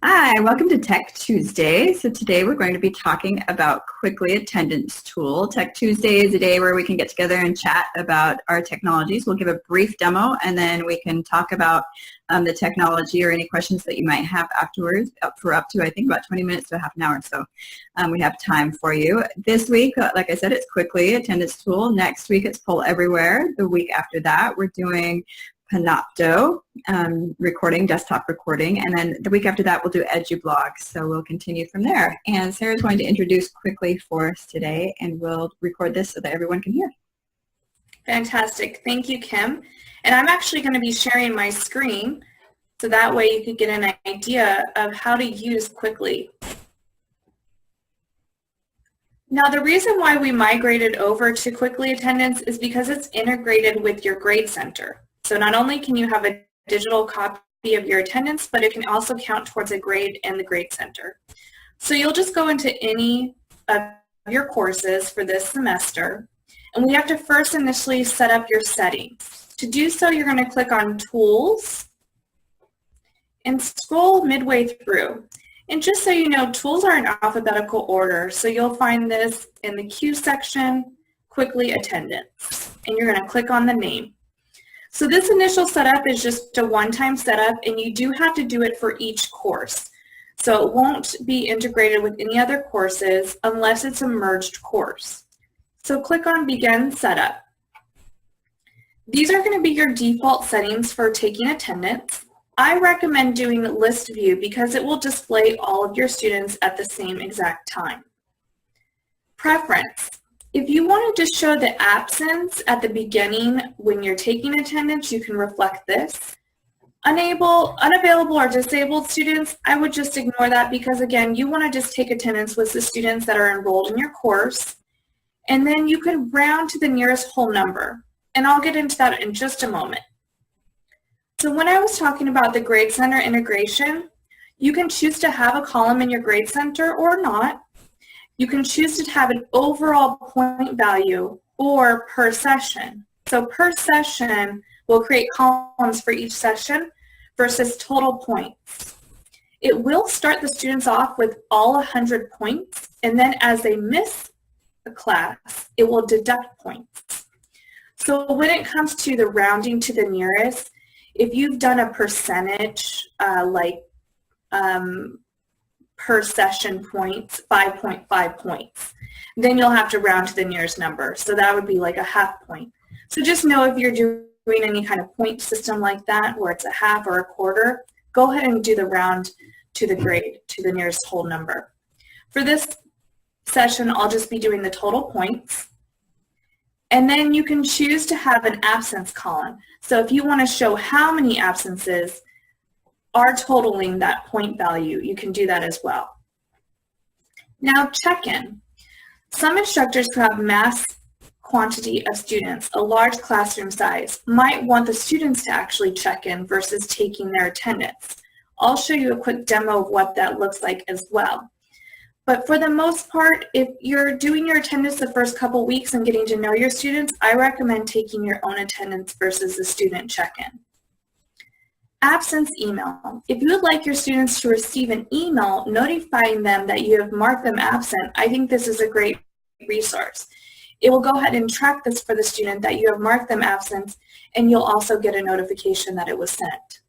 Hi, welcome to Tech Tuesday. So today we're going to be talking about Qwickly Attendance tool. Tech Tuesday is a day where we can get together and chat about our technologies. We'll give a brief demo and then we can talk about the technology or any questions that you might have afterwards up to I think about 20 minutes to half an hour. So we have time for you. This week, like I said, it's Qwickly Attendance tool. Next week it's Poll Everywhere. The week after that we're doing Panopto recording, desktop recording, and then the week after that we'll do EduBlog, so we'll continue from there. And Sarah's going to introduce Qwickly for us today, and we'll record this so that everyone can hear. Fantastic. Thank you, Kim. And I'm actually going to be sharing my screen, so that way you could get an idea of how to use Qwickly. Now, the reason why we migrated over to Qwickly Attendance is because it's integrated with your grade center. So not only can you have a digital copy of your attendance, but it can also count towards a grade in the grade center. So you'll just go into any of your courses for this semester, and we have to first initially set up your settings. To do so, you're going to click on Tools and scroll midway through. And just so you know, tools are in alphabetical order, so you'll find this in the Q section, Qwickly Attendance, and you're going to click on the name. So this initial setup is just a one-time setup, and you do have to do it for each course. So it won't be integrated with any other courses unless it's a merged course. So click on Begin Setup. These are going to be your default settings for taking attendance. I recommend doing List View because it will display all of your students at the same exact time. Preference. If you wanted to show the absence at the beginning when you're taking attendance, you can reflect this. Unavailable or disabled students, I would just ignore that because, again, you want to just take attendance with the students that are enrolled in your course. And then you can round to the nearest whole number. And I'll get into that in just a moment. So when I was talking about the Grade Center integration, you can choose to have a column in your Grade Center or not. You can choose to have an overall point value or per session. So per session, we'll create columns for each session versus total points. It will start the students off with all 100 points, and then as they miss a class, it will deduct points. So when it comes to the rounding to the nearest, if you've done a percentage per session points, 5.5 points. Then you'll have to round to the nearest number. So that would be like a half point. So just know if you're doing any kind of point system like that, where it's a half or a quarter, go ahead and do the round to the grade, to the nearest whole number. For this session, I'll just be doing the total points. And then you can choose to have an absence column. So if you want to show how many absences are totaling that point value, you can do that as well. Now, check-in. Some instructors who have mass quantity of students, a large classroom size, might want the students to actually check in versus taking their attendance. I'll show you a quick demo of what that looks like as well. But for the most part, if you're doing your attendance the first couple weeks and getting to know your students, I recommend taking your own attendance versus the student check-in. Absence email. If you would like your students to receive an email notifying them that you have marked them absent, I think this is a great resource. It will go ahead and track this for the student that you have marked them absent, and you'll also get a notification that it was sent.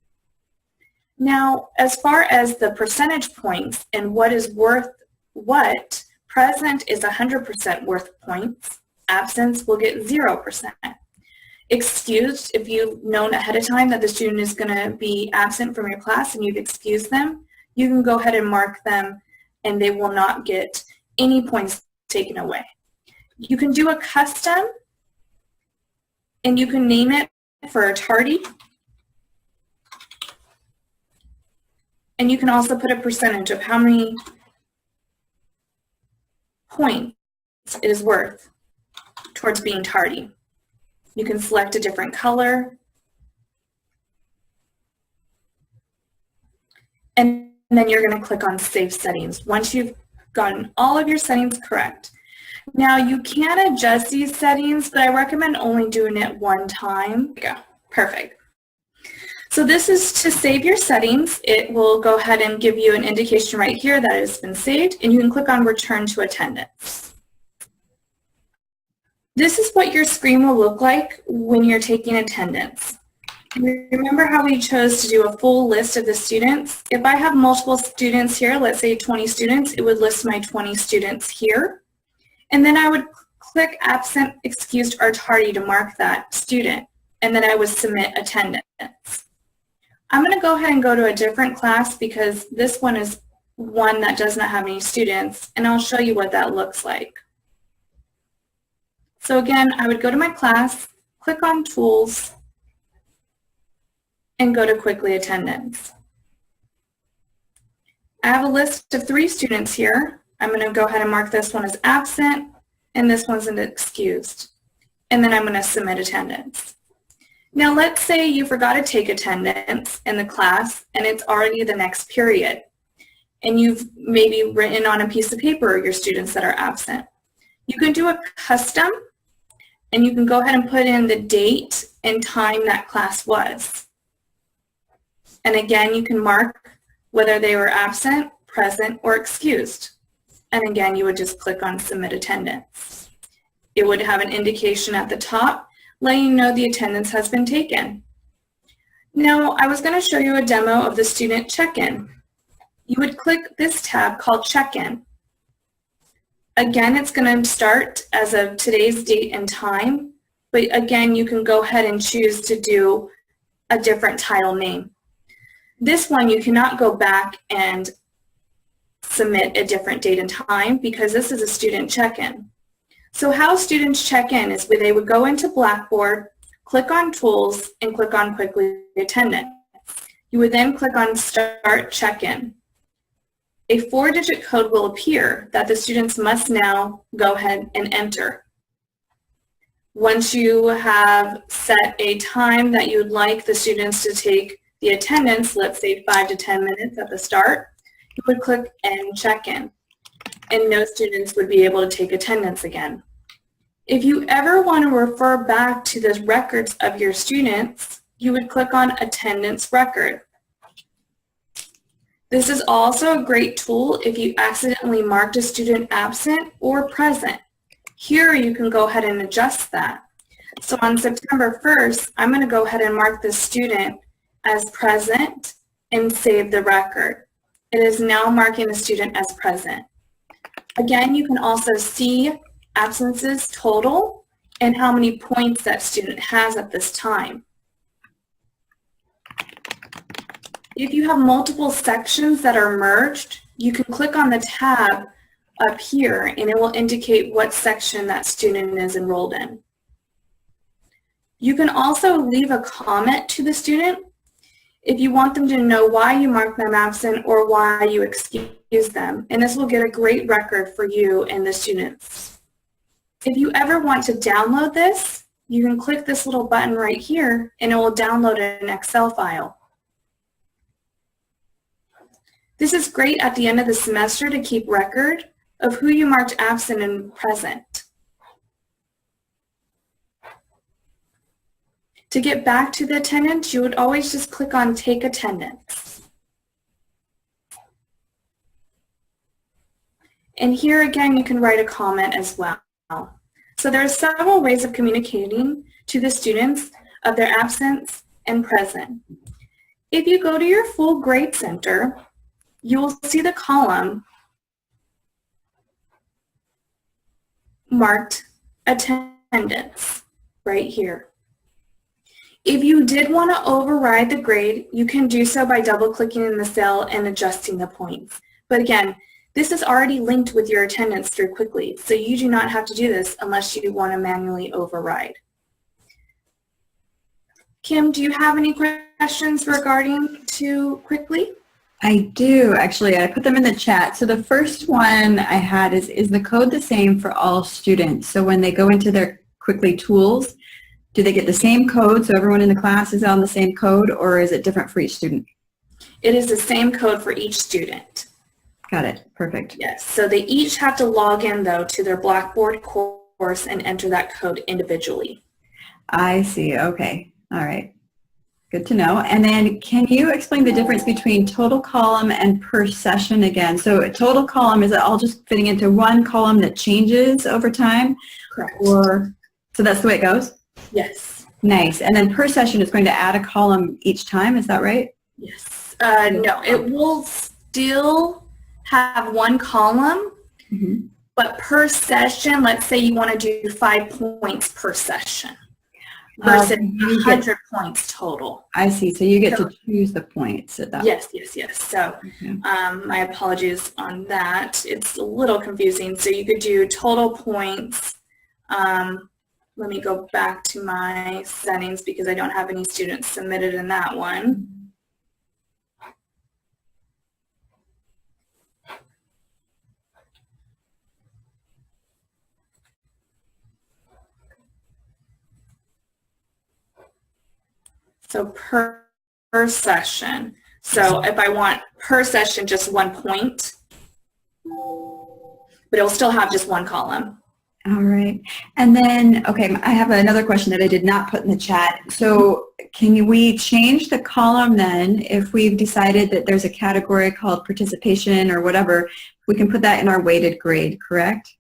Now, as far as the percentage points and what is worth what, present is 100% worth points, absence will get 0%. Excused, if you've known ahead of time that the student is going to be absent from your class and you've excused them, you can go ahead and mark them and they will not get any points taken away. You can do a custom and you can name it for a tardy. And you can also put a percentage of how many points it is worth towards being tardy. You can select a different color. And then you're going to click on Save Settings once you've gotten all of your settings correct. Now, you can adjust these settings, but I recommend only doing it one time. There you go. Perfect. So this is to save your settings. It will go ahead and give you an indication right here that it has been saved, and you can click on Return to Attendance. This is what your screen will look like when you're taking attendance. Remember how we chose to do a full list of the students? If I have multiple students here, let's say 20 students, it would list my 20 students here. And then I would click absent, excused, or tardy to mark that student. And then I would submit attendance. I'm going to go ahead and go to a different class because this one is one that does not have any students, and I'll show you what that looks like. So again, I would go to my class, click on Tools, and go to Qwickly Attendance. I have a list of 3 students here. I'm going to go ahead and mark this one as absent, and this one's an excused. And then I'm going to submit attendance. Now let's say you forgot to take attendance in the class, and it's already the next period. And you've maybe written on a piece of paper your students that are absent. You can do a custom, and you can go ahead and put in the date and time that class was. And again, you can mark whether they were absent, present, or excused. And again, you would just click on Submit Attendance. It would have an indication at the top letting you know the attendance has been taken. Now, I was going to show you a demo of the student check-in. You would click this tab called Check-in. Again, it's going to start as of today's date and time, but again, you can go ahead and choose to do a different title name. This one, you cannot go back and submit a different date and time because this is a student check-in. So how students check in is where they would go into Blackboard, click on Tools, and click on Qwickly Attendance. You would then click on Start Check-in. A 4-digit code will appear that the students must now go ahead and enter. Once you have set a time that you would like the students to take the attendance, let's say 5 to 10 minutes at the start, you would click End Check-in, and no students would be able to take attendance again. If you ever want to refer back to the records of your students, you would click on Attendance Record. This is also a great tool if you accidentally marked a student absent or present. Here you can go ahead and adjust that. So on September 1st, I'm going to go ahead and mark this student as present and save the record. It is now marking the student as present. Again, you can also see absences total and how many points that student has at this time. If you have multiple sections that are merged, you can click on the tab up here and it will indicate what section that student is enrolled in. You can also leave a comment to the student if you want them to know why you marked them absent or why you excuse them, and this will get a great record for you and the students. If you ever want to download this, you can click this little button right here and it will download an Excel file. This is great at the end of the semester to keep record of who you marked absent and present. To get back to the attendance, you would always just click on Take Attendance. And here again, you can write a comment as well. So there are several ways of communicating to the students of their absence and present. If you go to your full grade center, you will see the column marked attendance right here. If you did want to override the grade, you can do so by double-clicking in the cell and adjusting the points. But again, this is already linked with your attendance through Qwickly, so you do not have to do this unless you want to manually override. Kim, do you have any questions regarding to Qwickly? I do, actually. I put them in the chat. So the first one I had is the code the same for all students? So when they go into their Qwickly tools, do they get the same code, so everyone in the class is on the same code, or is it different for each student? It is the same code for each student. Got it. Perfect. Yes, so they each have to log in, though, to their Blackboard course and enter that code individually. I see. Okay. All right. Good to know. And then can you explain the difference between total column and per session again? So a total column, is it all just fitting into one column that changes over time? Correct. Or, so that's the way it goes? Yes. Nice. And then per session is going to add a column each time, is that right? Yes. No, it will still have one column, but per session, let's say you want to do 5 points per session versus 100 points total. I see. So you get to choose the points at that Yes. So my apologies on that. It's a little confusing. So you could do total points. Let me go back to my settings because I don't have any students submitted in that one. So per session. So if I want per session just 1 point, but it'll still have just one column. All right. And then, okay, I have another question that I did not put in the chat. So can we change the column then if we've decided that there's a category called participation or whatever, we can put that in our weighted grade, correct?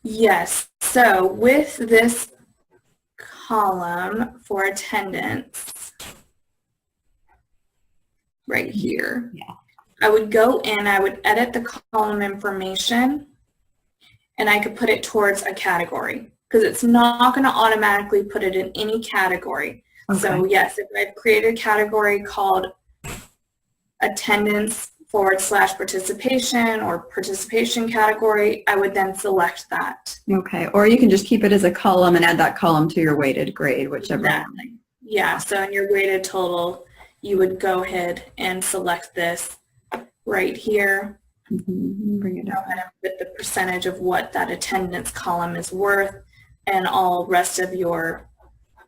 Yes. So with this column for attendance right here, I would go in, I would edit the column information, and I could put it towards a category because it's not going to automatically put it in any category. Okay. So yes, if I've created a category called attendance /participation or participation category, I would then select that. Okay, or you can just keep it as a column and add that column to your weighted grade, whichever. Exactly. Yeah, so in your weighted total, you would go ahead and select this right here. Bring it up. And put the percentage of what that attendance column is worth and all rest of your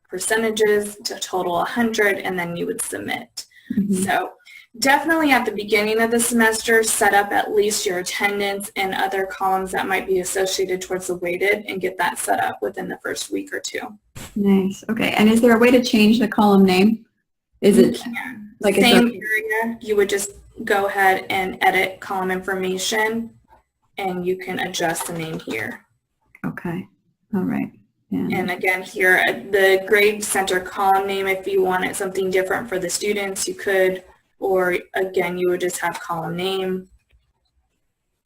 percentages to total 100, and then you would submit. So definitely at the beginning of the semester, set up at least your attendance and other columns that might be associated towards the weighted and get that set up within the first week or two. Nice. Okay. And is there a way to change the column name? Is it like same area? You would just go ahead and edit column information and you can adjust the name here. Okay. All right. Yeah. And again here, the grade center column name, if you wanted something different for the students, you could, or again, you would just have column name,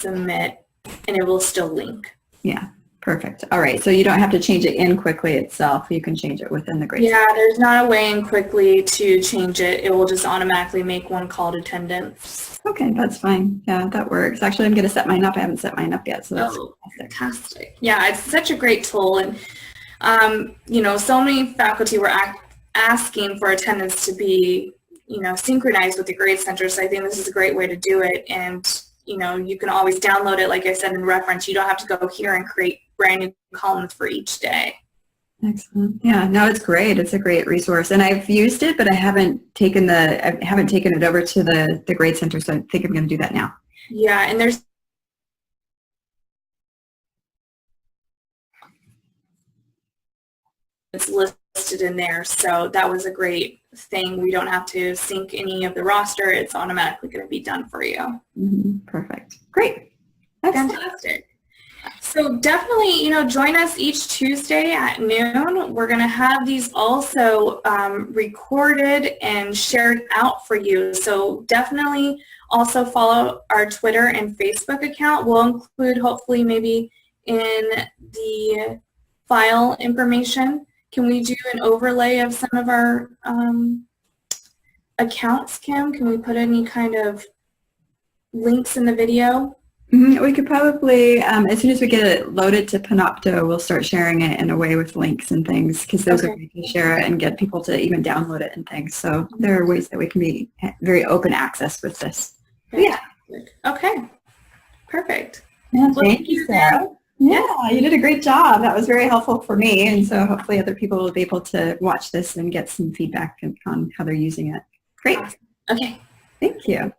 submit, and it will still link. Yeah. Perfect. All right. So you don't have to change it in Qwickly itself. You can change it within the grade. Yeah, there's not a way in Qwickly to change it. It will just automatically make one called attendance. Okay, that's fine. Yeah, that works. Actually, I'm going to set mine up. I haven't set mine up yet, so that's fantastic. Yeah, it's such a great tool, and you know, so many faculty were asking for attendance to be, you know, synchronized with the grade center. So I think this is a great way to do it, and you know, you can always download it, like I said, in reference. You don't have to go here and create brand new columns for each day. Excellent. Yeah, no, it's great. It's a great resource, and I've used it, but I haven't taken it over to the grade center. So I think I'm going to do that now. Yeah, and there's it's listed in there, so that was a great thing. We don't have to sync any of the roster. It's automatically going to be done for you. Perfect. Great. Excellent. Fantastic. So definitely, you know, join us each Tuesday at noon. We're going to have these also recorded and shared out for you. So definitely also follow our Twitter and Facebook account. We'll include hopefully maybe in the file information. Can we do an overlay of some of our accounts, Kim? Can we put any kind of links in the video? We could probably, as soon as we get it loaded to Panopto, we'll start sharing it in a way with links and things, because those are ways to share it and get people to even download it and things. So there are ways that we can be very open access with this. Yeah. Okay. Perfect. Yeah, thank you, Sarah. Yeah, you did a great job. That was very helpful for me, and so hopefully other people will be able to watch this and get some feedback on how they're using it. Great. Okay. Thank you.